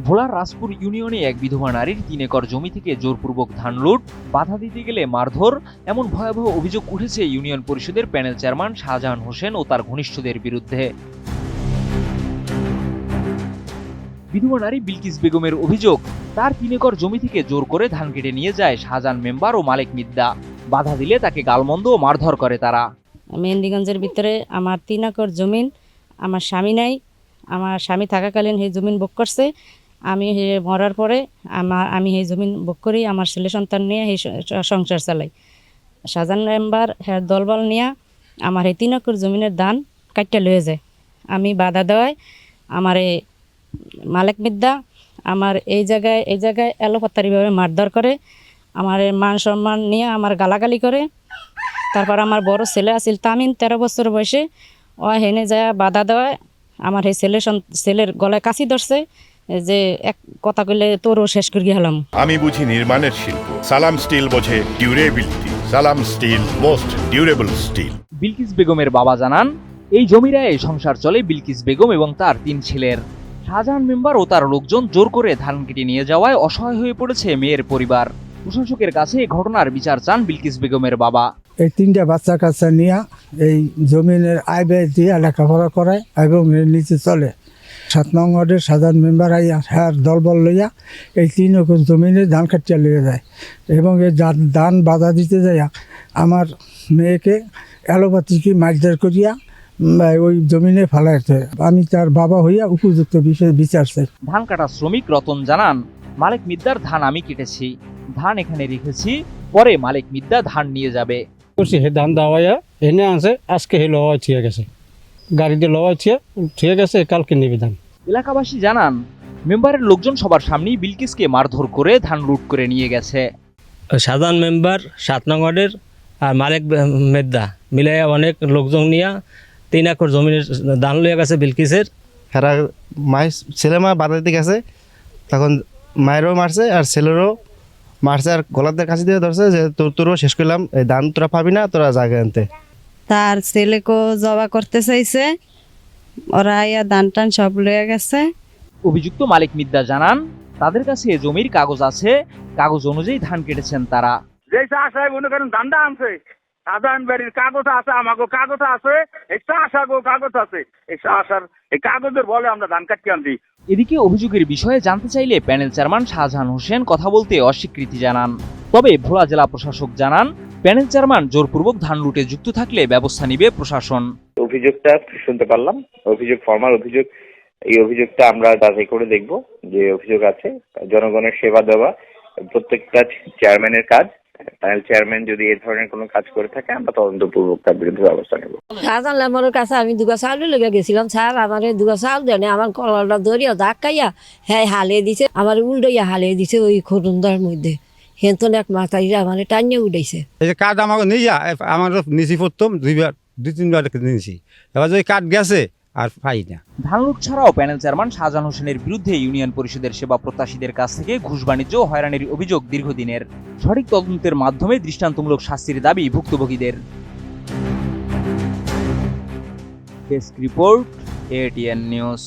ভোলার রাজপুর ইউনিয়নে এক বিধবা নারীর ৩ একর জমি থেকে জোরপূর্বক ধান লুট, বাধা দিতে গেলে মারধর, এমন ভয়াবহ অভিযোগ উঠেছে ইউনিয়ন পরিষদের প্যানেল চেয়ারম্যান শাহজাহান হোসেন ও তার ঘনিষ্ঠদের বিরুদ্ধে। বিধবা নারী বিলকিস বেগমের অভিযোগ, তার ৩ একর জমি থেকে জোর করে ধান কেটে নিয়ে যায় শাহজাহান মেম্বার ও মালেক মিদ্দা। বাধা দিলে তাকে গালমন্দ ও মারধর করে তারা। মেহেন্দিগঞ্জের ভিতরে আমার ৩ একর জমিন, আমার স্বামী নাই, আমার স্বামী থাকাকালীন সেই জমিন ভোগ করছে। আমি মরার পরে আমি এই জমিন ভোগ করি, আমার ছেলে সন্তান নিয়ে এই সংসার চালাই। শাহজাহান মেম্বার হ্যাঁ দলবল নিয়ে আমার এই ৩ একর জমিনের ধান কাটতে লয়ে যায়। আমি বাধা দেওয়ায় আমার এই মালেক মিদ্দা আমার এই জায়গায় এলোপাতারিভাবে মারধর করে, আমার মান সম্মান নিয়ে আমার গালাগালি করে। তারপর আমার বড় ছেলে আছিল তামিন, 13 বছর বয়সে, ও হেনে যায় বাধা দেওয়ায় আমার এই ছেলের গলায় কাছি ধরছে যে এক কথা কইলে তোরও শেষ করে গেলাম। আমি বুঝি নির্মাণের শিল্প, সালাম স্টিল বোঝে durability. Salam steel, most durable steel. Bilkis বেগমের বাবা জানান, এই জমিরায় সংসার চলে বিলকিস বেগম এবং তার 3 ছেলের। শাহজাহান মেম্বার ও তার লোকজন জোর করে ধান কেটে নিয়ে যাওয়ায় অসহায় হয়ে পড়েছে মেয়ের পরিবার। প্রশাসকের কাছে এই ঘটনার বিচার চান বিলকিস বেগমের বাবা। এই 3টা বাচ্চা কাচ্চা নিয়ে এই জমিনের আয় ব্যয় দিয়ে লেখাপড়া করায় এবং এর নিচে চলে। 7 নং ওয়ার্ডের সাধারণ মেম্বার হ্যাঁ দলবল লইয়া এই 3 একর জমিনে ধান কাটিয়া লইয়া যায় এবং এই ধান বাধা দিতে যাইয়া আমার মেয়েকে অ্যালোপ্যাথিকে মারধর করিয়া ওই জমিনে ফেলাইতে। আমি তার বাবা হইয়া উপযুক্ত বিষয়ে বিচার চাই। ধান কাটা শ্রমিক রতন জানান, মালেক মিদ্দার ধান আমি কেটেছি, ধান এখানে রেখেছি, পরে মালেক মিদ্দা ধান নিয়ে যাবে। ধান দাওয়াইয়া এনে আনছে, আজকে হে লওয়া ঠিক আছে, গাড়িতে লওয়া ঠিক আছে, কালকে নিবে ধান। এলাকাবাসী জানান, মেম্বারের লোকজন সবার সামনেই বিলকিসকে মারধর করে ধান লুট করে নিয়ে গেছে। সাধারণ মেম্বার 7 নং ওয়ার্ডের আর মালেক মেদ্দা মিলাই অনেক লোকজন নিয়ে 3 একর জমির ধান লইয়া গেছে বিলকিসের। হেরা মায়ের ছেলে মা বাধা দিতে গেছে, তখন মায়েরও মারছে আর ছেলেরও মারছে, আর গলাদের কাছে দিয়ে ধরছে যে তোরও শেষ করলাম, এই ধান তোরা পাবি না, তোরা জায়গা আনতে। তার ছেলেকেও জবা করতে চাইছে, ওরা ইয়া ধান টান সব লয়ে গেছে। অভিযুক্ত মালেক মিদ্দা জানান, তাদের কাছে জমির কাগজ আছে, কাগজ অনুযায়ী ধান কেটেছেন তারা। যে চাষায় মনে করেন ধানটা আনছে, সাধারণ বাড়ির কাগজ আছে, আমাকে কাগজ আছে, এই চাষাগো কাগজ আছে, এই চাষার এই কাগজের বলে আমরা ধান কাটতে আনছি। এদিকে অভিযোগের বিষয়ে জানতে চাইলে প্যানেল চেয়ারম্যান শাহজাহান হোসেন কথা বলতে অস্বীকৃতি জানান। তবে ভোলা জেলা প্রশাসক জানান, প্যানেল চেয়ারম্যান জোরপূর্বক ধান লুটে যুক্ত থাকলে ব্যবস্থা নিবে প্রশাসন। অভিযোগটা শুনতে পারলাম, অভিযোগ ফরমাল অভিযোগ। এই অভিযোগটা আমরা যাচাই করে দেখব যে অভিযোগ আছে। জনগণের সেবা দেওয়া প্রত্যেকটা চেয়ারম্যানের কাজ। প্যানেল চেয়ারম্যান যদি এই ধরনের কোনো কাজ করে থাকে, আমরা তদন্তপূর্বক তার বিরুদ্ধে ব্যবস্থা নেব। শাহজাহান মেম্বারের কাছে আমি 2 চাউল লেগে গেছিলাম, স্যার আমার 2 চাউল দেন, আমার কলাটা ধরিয়া ধাক্কাইয়া হ্যাঁ হালিয়ে দিছে, আমার উল্টাইয়া হালিয়ে দিছে ওই খরুন্দার মধ্যে। হেন্তন এক মাথাইরা আমার টানিয়ে উঠাইছে। এই যে কাঠ আমাকে নিয়ে যা, আমার নিচি পড়তাম 2-3বার নিয়েছি, এবার যদি কাঠ গেছে আর পাই না। ধান লুট ছাড়াও প্যানেল চেয়ারম্যান শাহজাহান হোসেনের বিরুদ্ধে ইউনিয়ন পরিষদের সেবা প্রত্যাশীদের কাছ থেকে ঘুষ বাণিজ্য ও হয়রানির অভিযোগ দীর্ঘদিনের। সঠিক তদন্তের মাধ্যমে দৃষ্টান্তমূলক শাস্তির দাবি ভুক্তভোগীদের। Desk report, ATN news.